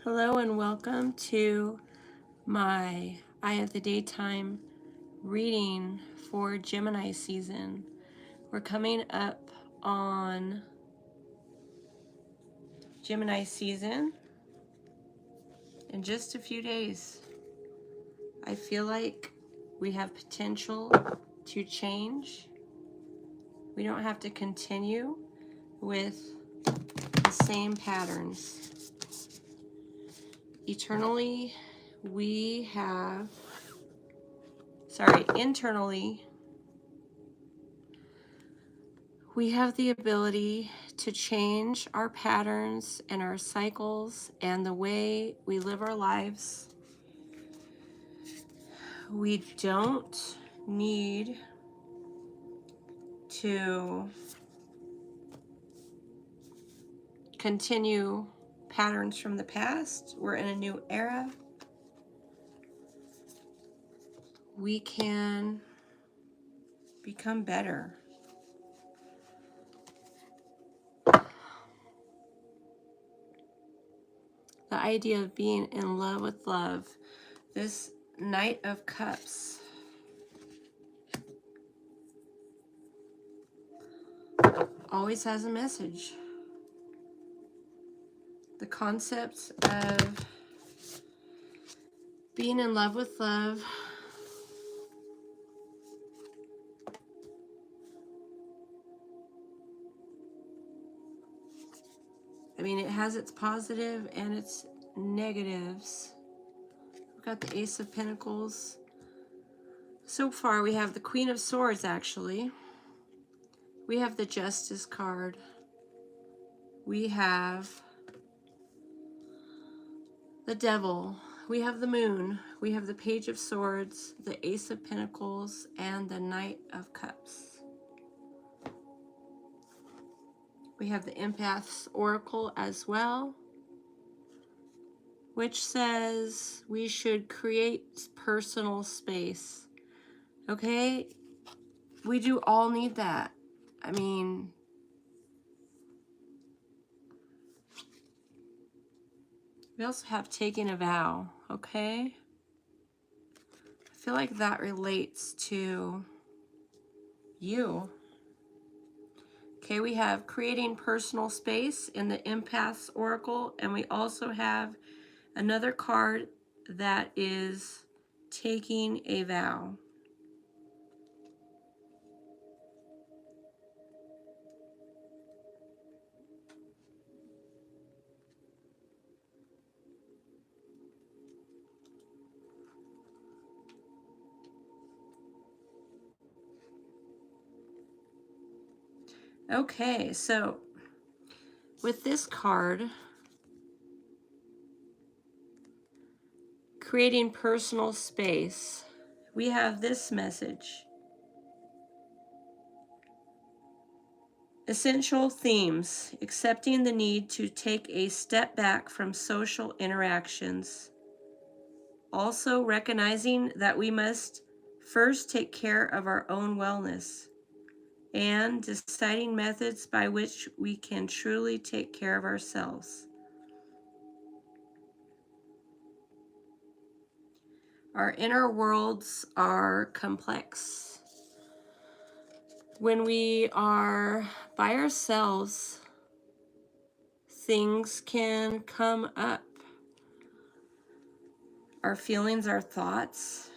Hello and welcome to my Eye of the Daytime reading for Gemini season. We're coming up on Gemini season in just a few days. I feel like we have potential to change. We don't have to continue with the same patterns. Internally, we have the ability to change our patterns and our cycles and the way we live our lives. We don't need to continue patterns from the past. We're in a new era. We can become better. The idea of being in love with love. This Knight of Cups always has a message. The concept of being in love with love it has its positive and its negatives. We've got the Ace of Pentacles. So far, we have the Queen of Swords, actually. We have the Justice card. We have the Devil. We have the Moon. We have the Page of Swords, the Ace of Pentacles, and the Knight of Cups. We have the Empaths Oracle as well, which says we should create personal space. Okay? We do all need that. We also have taking a vow, okay? I feel like that relates to you. Okay, we have creating personal space in the Empaths Oracle, and we also have another card that is taking a vow. Okay, so with this card, creating personal space, we have this message. Essential themes: accepting the need to take a step back from social interactions. Also recognizing that we must first take care of our own wellness, and deciding methods by which we can truly take care of ourselves. Our inner worlds are complex. When we are by ourselves, things can come up. Our feelings, our thoughts.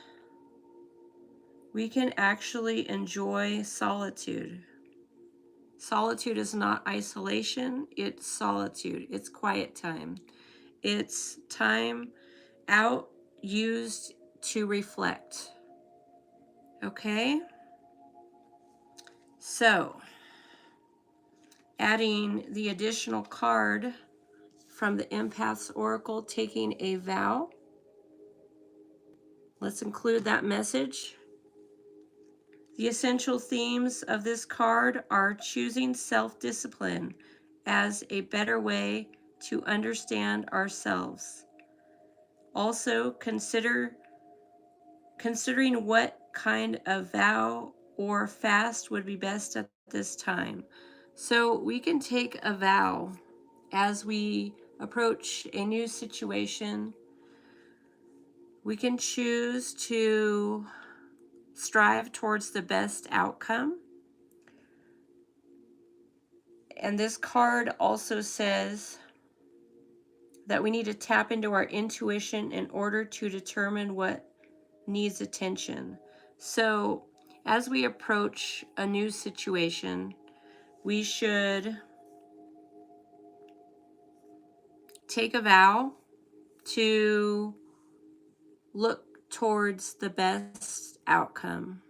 We can actually enjoy solitude. Solitude is not isolation, it's solitude. It's quiet time. It's time out used to reflect. Okay? So, adding the additional card from the Empaths Oracle, taking a vow. Let's include that message. The essential themes of this card are choosing self-discipline as a better way to understand ourselves. Also, considering what kind of vow or fast would be best at this time. So we can take a vow as we approach a new situation, we can choose to strive towards the best outcome. And this card also says that we need to tap into our intuition in order to determine what needs attention. So as we approach a new situation, we should take a vow to look towards the best outcome.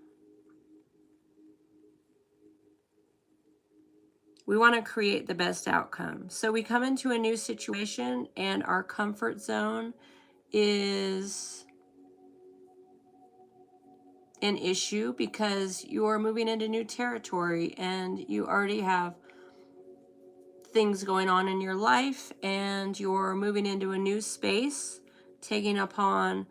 We want to create the best outcome. So we come into a new situation and our comfort zone is an issue because you're moving into new territory and you already have things going on in your life and you're moving into a new space, taking upon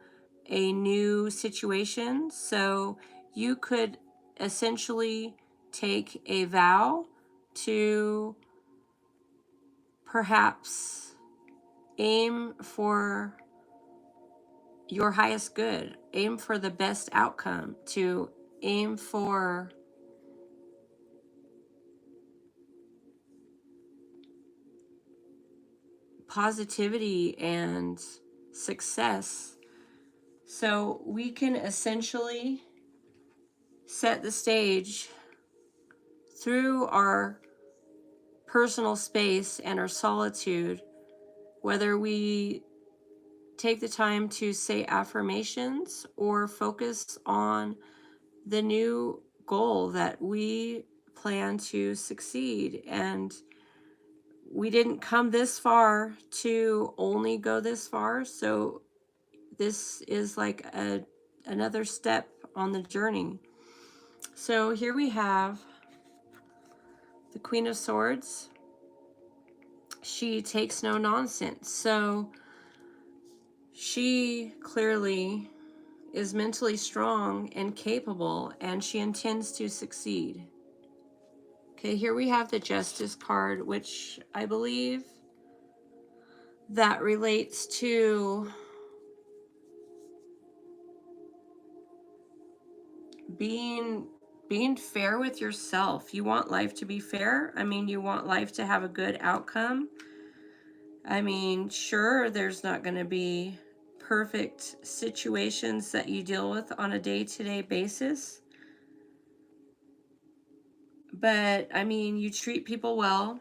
a new situation. So you could essentially take a vow to perhaps aim for your highest good, aim for the best outcome, to aim for positivity and success. So we can essentially set the stage through our personal space and our solitude, whether we take the time to say affirmations or focus on the new goal that we plan to succeed. And we didn't come this far to only go this far. So this is like another step on the journey. So here we have the Queen of Swords. She takes no nonsense. So she clearly is mentally strong and capable, and she intends to succeed. Okay, here we have the Justice card, which I believe that relates to being fair with yourself. You want life to be fair. I mean, you want life to have a good outcome. I mean, sure, there's not going to be perfect situations that you deal with on a day-to-day basis. But I mean, you treat people well.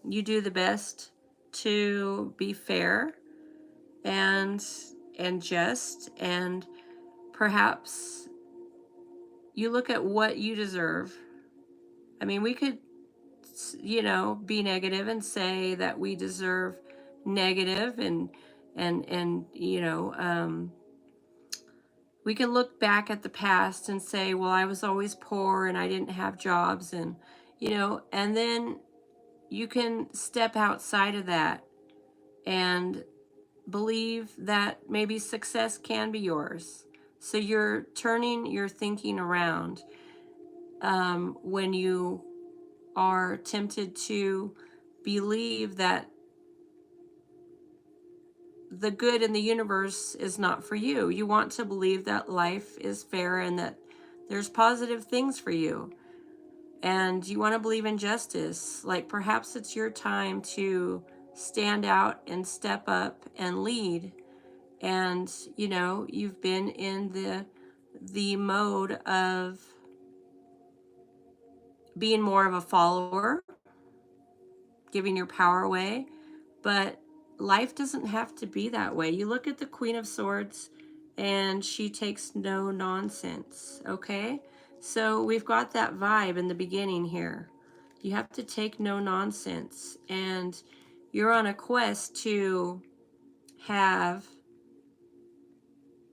You do the best to be fair and just, and perhaps you look at what you deserve. I mean, we could, be negative and say that we deserve negative, and we can look back at the past and say, well, I was always poor and I didn't have jobs, and and then you can step outside of that and believe that maybe success can be yours. So you're turning your thinking around when you are tempted to believe that the good in the universe is not for you. You want to believe that life is fair and that there's positive things for you. And you want to believe in justice. Like perhaps it's your time to stand out and step up and lead. And, you've been in the mode of being more of a follower, giving your power away. But life doesn't have to be that way. You look at the Queen of Swords and she takes no nonsense, okay? So we've got that vibe in the beginning here. You have to take no nonsense, and you're on a quest to have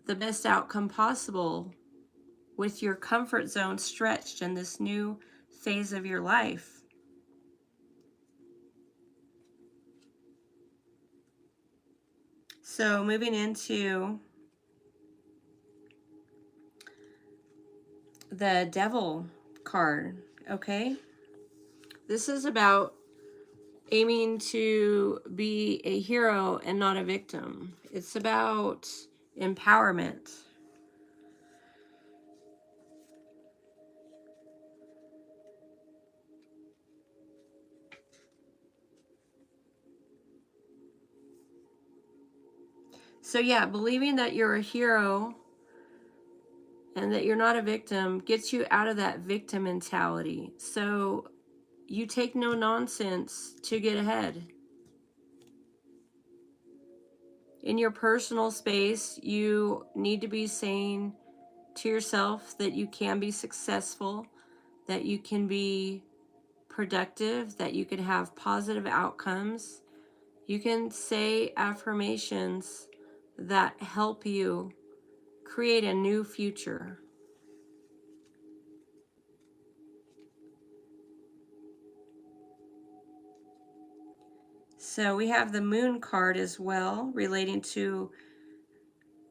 the best outcome possible with your comfort zone stretched in this new phase of your life. So moving into the Devil card, okay? This is about aiming to be a hero and not a victim. It's about empowerment. So yeah, believing that you're a hero and that you're not a victim gets you out of that victim mentality. So you take no nonsense to get ahead. In your personal space, you need to be saying to yourself that you can be successful, that you can be productive, that you can have positive outcomes. You can say affirmations that help you create a new future. So we have the Moon card as well, relating to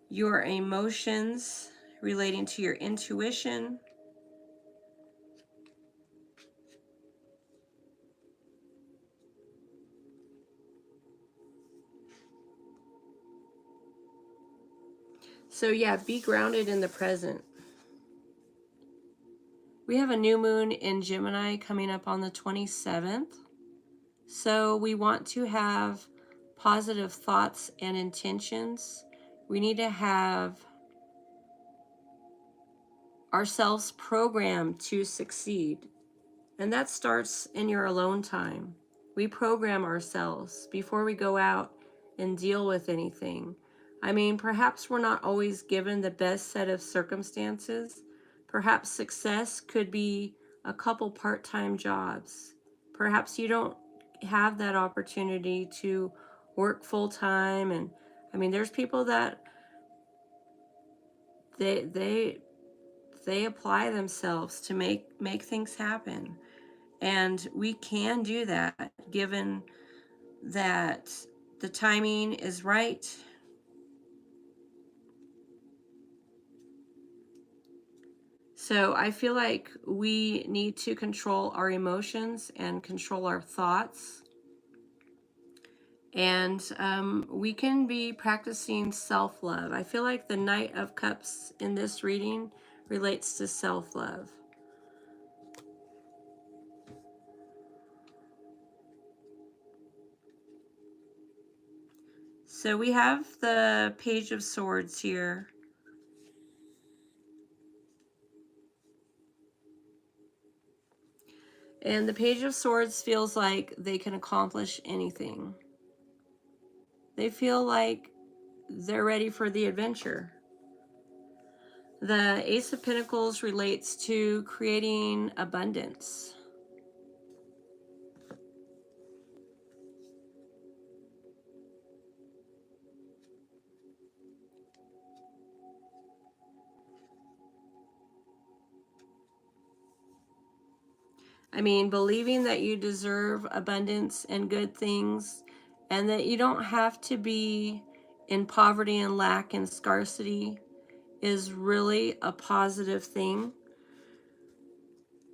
your emotions, relating to your intuition. So yeah, be grounded in the present. We have a new moon in Gemini coming up on the 27th. So we want to have positive thoughts and intentions. We need to have ourselves programmed to succeed. And that starts in your alone time. We program ourselves before we go out and deal with anything. I mean, perhaps we're not always given the best set of circumstances. Perhaps success could be a couple part-time jobs. Perhaps you don't have that opportunity to work full-time. And I mean, there's people that they apply themselves to make things happen. And we can do that given that the timing is right. So I feel like we need to control our emotions and control our thoughts. And we can be practicing self-love. I feel like the Knight of Cups in this reading relates to self-love. So we have the Page of Swords here. And the Page of Swords feels like they can accomplish anything. They feel like they're ready for the adventure. The Ace of Pentacles relates to creating abundance. I mean, believing that you deserve abundance and good things, and that you don't have to be in poverty and lack and scarcity is really a positive thing.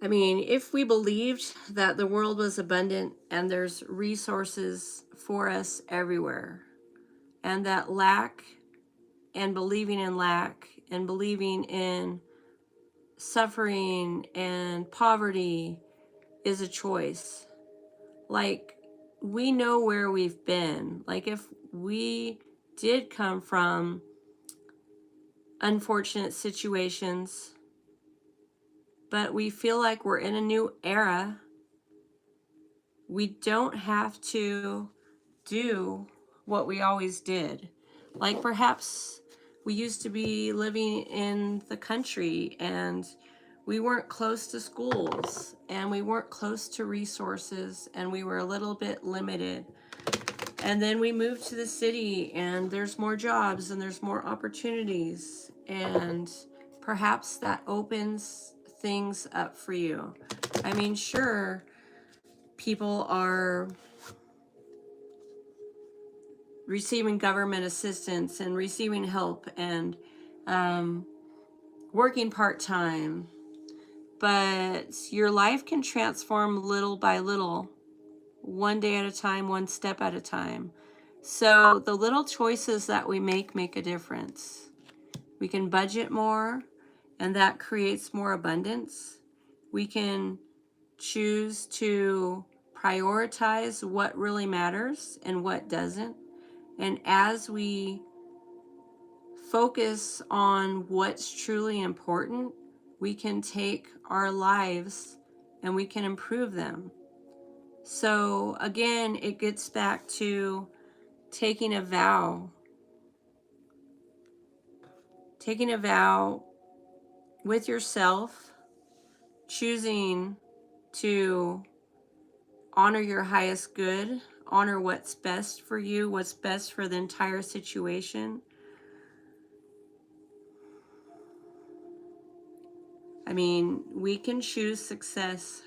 I mean, if we believed that the world was abundant and there's resources for us everywhere, and that lack and believing in lack and believing in suffering and poverty is a choice. Like, we know where we've been. Like, if we did come from unfortunate situations, but we feel like we're in a new era, we don't have to do what we always did. Like, perhaps we used to be living in the country and we weren't close to schools and we weren't close to resources and we were a little bit limited. And then we moved to the city and there's more jobs and there's more opportunities, and perhaps that opens things up for you. I mean, sure, people are receiving government assistance and receiving help and working part-time, but your life can transform little by little one day at a time, one step at a time. So the little choices that we make a difference. We can budget more, and that creates more abundance. We can choose to prioritize what really matters and what doesn't. And as we focus on what's truly important, we can take our lives and we can improve them. So again, it gets back to taking a vow. Taking a vow with yourself, choosing to honor your highest good, honor what's best for you, what's best for the entire situation. I mean, we can choose success.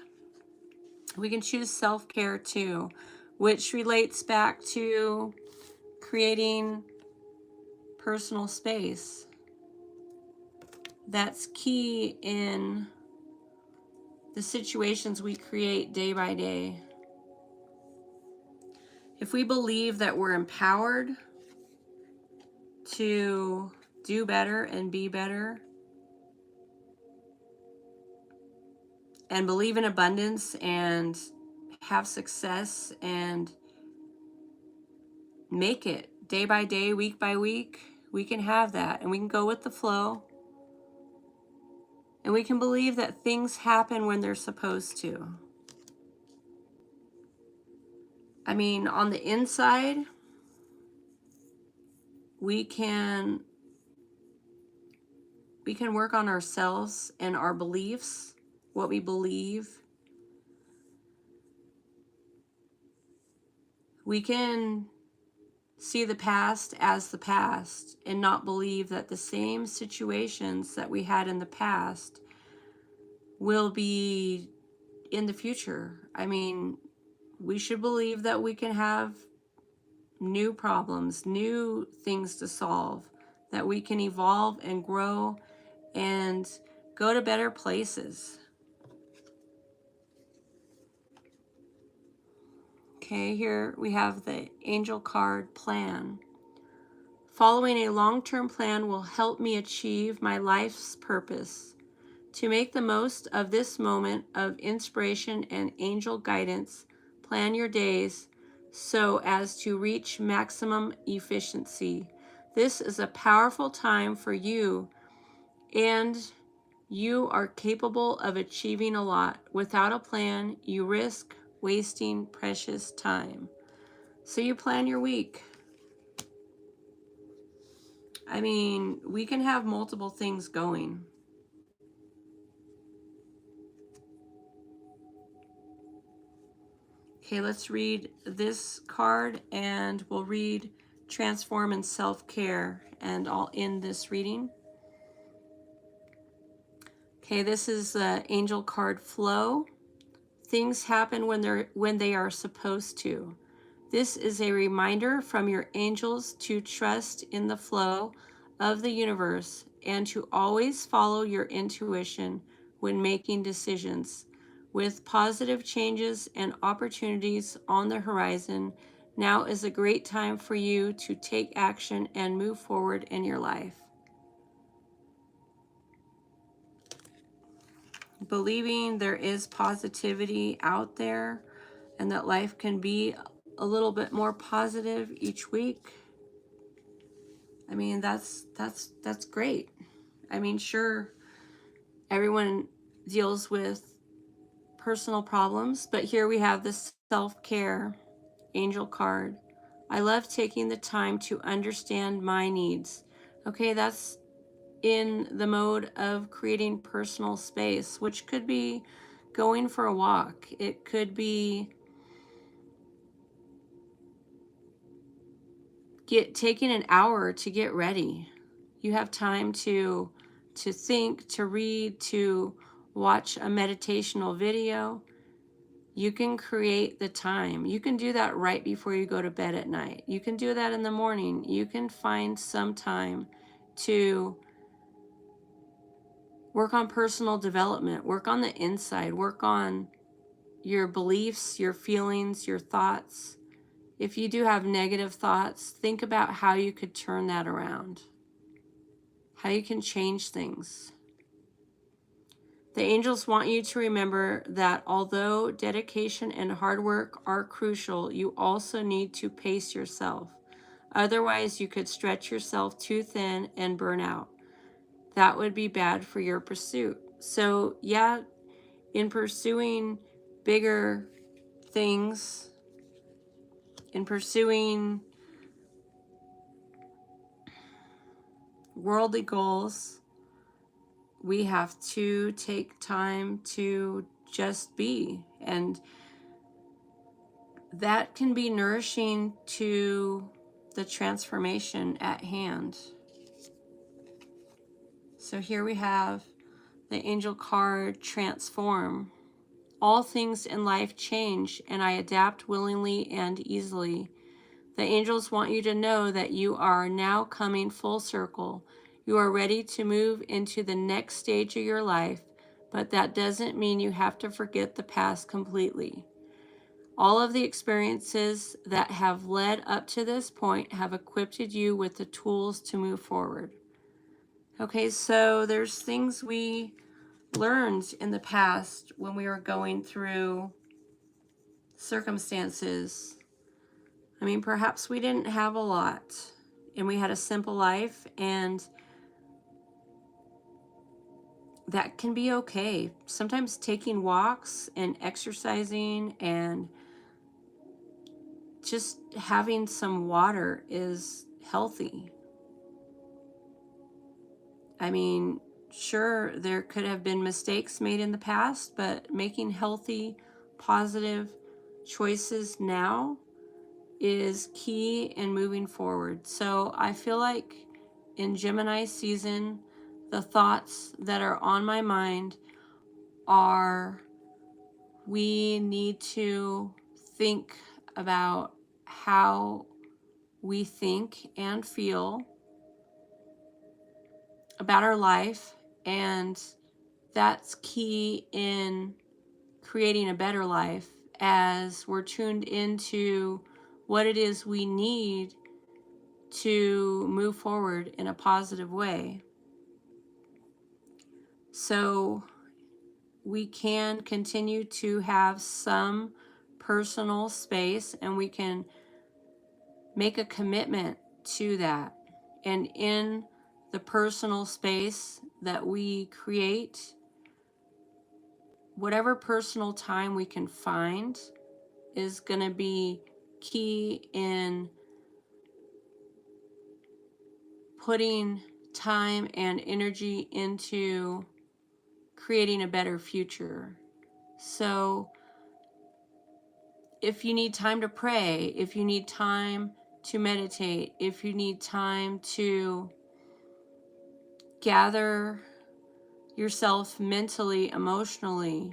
We can choose self-care too, which relates back to creating personal space. That's key in the situations we create day by day. If we believe that we're empowered to do better and be better, and believe in abundance and have success and make it day by day, week by week, we can have that, and we can go with the flow, and we can believe that things happen when they're supposed to. I mean, on the inside, we can work on ourselves and our beliefs, what we believe. We can see the past as the past and not believe that the same situations that we had in the past will be in the future. I mean, we should believe that we can have new problems, new things to solve, that we can evolve and grow and go to better places. Okay, here we have the angel card plan. Following a long-term plan will help me achieve my life's purpose. To make the most of this moment of inspiration and angel guidance, plan your days so as to reach maximum efficiency. This is a powerful time for you, and you are capable of achieving a lot. Without a plan, you risk wasting precious time. So you plan your week. I mean, we can have multiple things going. Okay, let's read this card, and we'll read Transform and Self-Care, and I'll end this reading. Okay, this is the angel card Flow. Things happen when they are supposed to. This is a reminder from your angels to trust in the flow of the universe and to always follow your intuition when making decisions. With positive changes and opportunities on the horizon, now is a great time for you to take action and move forward in your life. Believing there is positivity out there and that life can be a little bit more positive each week. I mean, that's great. I mean, sure, everyone deals with personal problems, but here we have this self-care angel card. I love taking the time to understand my needs. Okay, that's in the mode of creating personal space, which could be going for a walk. It could be taking an hour to get ready. You have time to think, to read, to watch a meditational video. You can create the time. You can do that right before you go to bed at night. You can do that in the morning. You can find some time to work on personal development, work on the inside, work on your beliefs, your feelings, your thoughts. If you do have negative thoughts, think about how you could turn that around, how you can change things. The angels want you to remember that although dedication and hard work are crucial, you also need to pace yourself. Otherwise, you could stretch yourself too thin and burn out. That would be bad for your pursuit. So, yeah, in pursuing bigger things, in pursuing worldly goals, we have to take time to just be. And that can be nourishing to the transformation at hand. So here we have the angel card, transform. All things in life change, and I adapt willingly and easily. The angels want you to know that you are now coming full circle. You are ready to move into the next stage of your life, but that doesn't mean you have to forget the past completely. All of the experiences that have led up to this point have equipped you with the tools to move forward. Okay, so there's things we learned in the past when we were going through circumstances. I mean, perhaps we didn't have a lot and we had a simple life, and that can be okay. Sometimes taking walks and exercising and just having some water is healthy. I mean, sure, there could have been mistakes made in the past, but making healthy, positive choices now is key in moving forward. So I feel like in Gemini season, the thoughts that are on my mind are we need to think about how we think and feel about our life, and that's key in creating a better life as we're tuned into what it is we need to move forward in a positive way. So we can continue to have some personal space, and we can make a commitment to that. And in the personal space that we create, whatever personal time we can find is going to be key in putting time and energy into creating a better future. So if you need time to pray, if you need time to meditate, if you need time to gather yourself mentally, emotionally,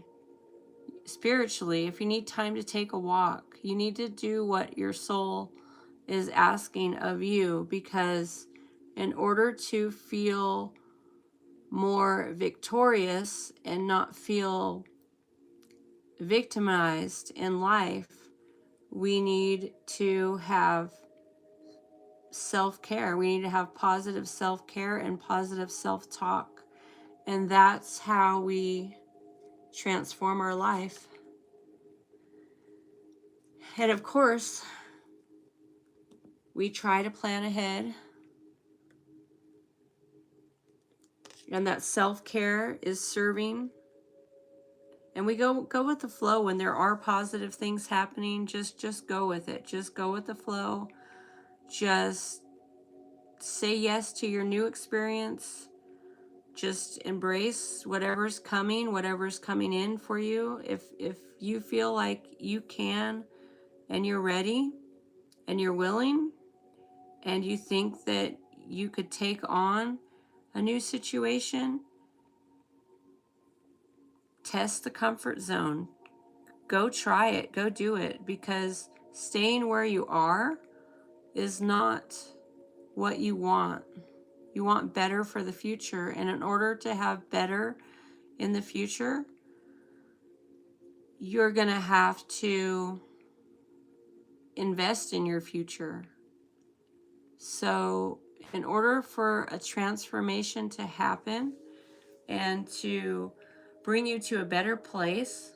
spiritually, if you need time to take a walk, you need to do what your soul is asking of you, because in order to feel more victorious and not feel victimized in life, we need to have self-care. We need to have positive self-care and positive self-talk. And that's how we transform our life. And of course, we try to plan ahead. And that self-care is serving. And we go with the flow. When there are positive things happening, just go with it. Just go with the flow. Just say yes to your new experience. Just embrace whatever's coming in for you. If you feel like you can and you're ready and you're willing and you think that you could take on a new situation, test the comfort zone. Go try it. Go do it, because staying where you are is not what you want. You want better for the future. And in order to have better in the future, you're going to have to invest in your future. So in order for a transformation to happen and to bring you to a better place,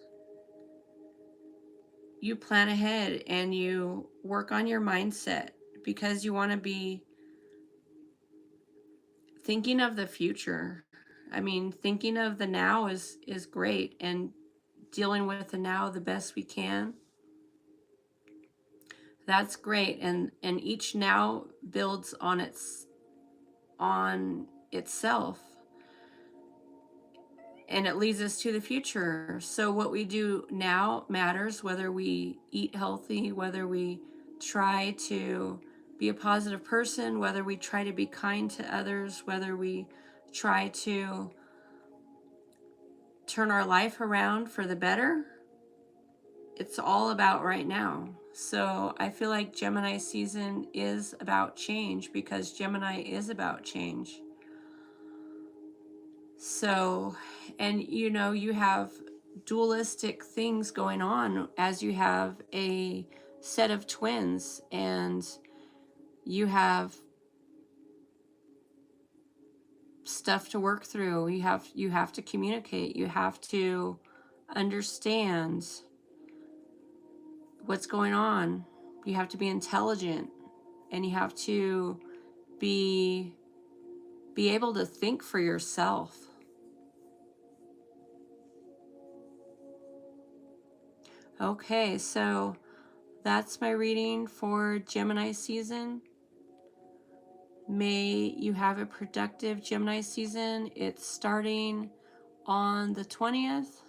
you plan ahead and you work on your mindset, because you want to be thinking of the future. I mean, thinking of the now is great, and dealing with the now the best we can. That's great, and each now builds on itself, and it leads us to the future. So what we do now matters, whether we eat healthy, whether we try to be a positive person, whether we try to be kind to others, whether we try to turn our life around for the better. It's all about right now. So I feel like Gemini season is about change, because Gemini is about change. So, and you know, you have dualistic things going on as you have a set of twins, and you have stuff to work through. You have to communicate. You have to understand what's going on. You have to be intelligent, and you have to be able to think for yourself. Okay, so that's my reading for Gemini season. May you have a productive Gemini season. It's starting on the 20th.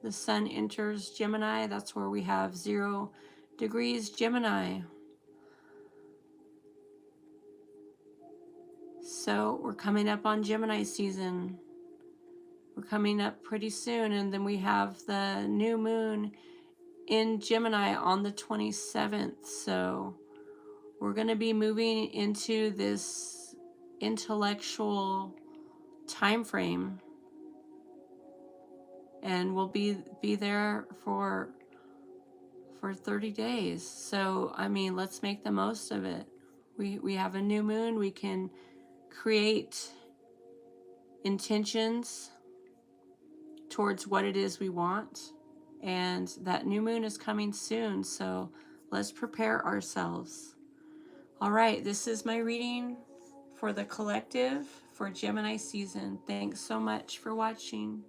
The sun enters Gemini. That's where we have 0 degrees Gemini. So we're coming up on Gemini season. We're coming up pretty soon. And then we have the new moon in Gemini on the 27th. So we're going to be moving into this intellectual time frame, and we'll be there for 30 days. So I mean, let's make the most of it. We have a new moon. We can create intentions towards what it is we want, and that new moon is coming soon, so let's prepare ourselves. All right, this is my reading for the collective for Gemini season. Thanks so much for watching.